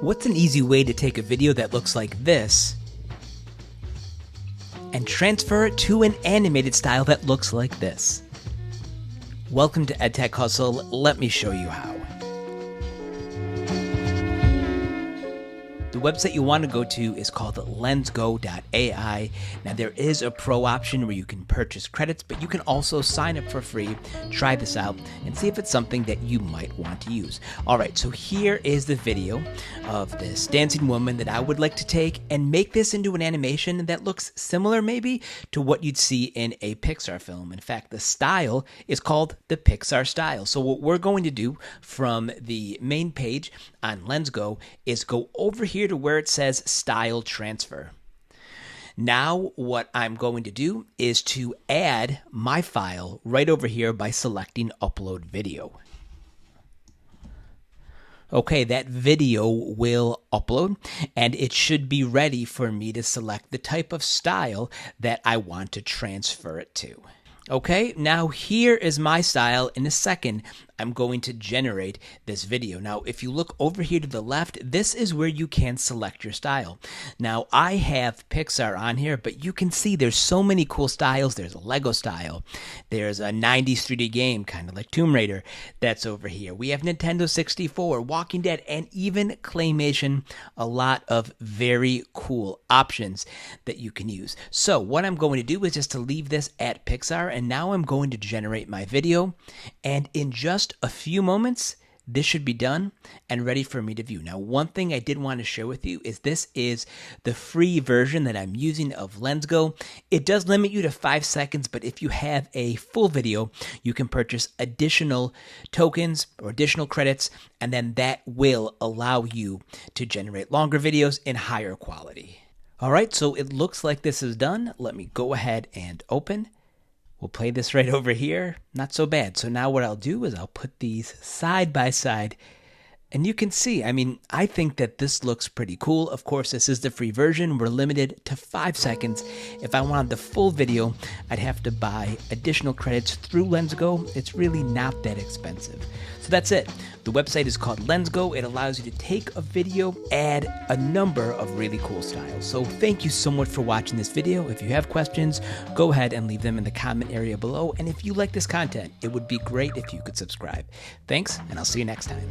What's an easy way to take a video that looks like this and transfer it to an animated style that looks like this? Welcome to EdTech Hustle. Let me show you how. The website you want to go to is called Lensgo.ai. Now there is a pro option where you can purchase credits, but you can also sign up for free, try this out, and see if it's something that you might want to use. Alright, so here is the video of this dancing woman that I would like to take and make this into an animation that looks similar maybe to what you'd see in a Pixar film. In fact, the style is called the Pixar-style. So what we're going to do from the main page on Lensgo is go over here to where it says Style Transfer. Now what I'm going to do is to add my file right over here by selecting Upload Video. Okay, that video will upload and it should be ready for me to select the type of style that I want to transfer it to. Okay, now here is my style. In a second, I'm going to generate this video. Now, if you look over here to the left, this is where you can select your style. Now, I have Pixar on here, but you can see there's so many cool styles. There's a Lego style. There's a 90s 3D game, kind of like Tomb Raider, that's over here. We have Nintendo 64, Walking Dead, and even Claymation. A lot of very cool options that you can use. So what I'm going to do is just to leave this at Pixar, and now I'm going to generate my video, and in just a few moments, this should be done and ready for me to view. Now, one thing I did want to share with you is this is the free version that I'm using of Lensgo. It does limit you to 5 seconds, but if you have a full video, you can purchase additional tokens or additional credits, and then that will allow you to generate longer videos in higher quality. All right, so it looks like this is done. Let me go ahead and open. We'll play this right over here. Not so bad. So now what I'll do is I'll put these side by side, and you can see, I think that this looks pretty cool. Of course, this is the free version. We're limited to 5 seconds. If I wanted the full video, I'd have to buy additional credits through Lensgo. It's really not that expensive. So that's it. The website is called Lensgo. It allows you to take a video, add a number of really cool styles. So thank you so much for watching this video. If you have questions, go ahead and leave them in the comment area below. And if you like this content, it would be great if you could subscribe. Thanks, and I'll see you next time.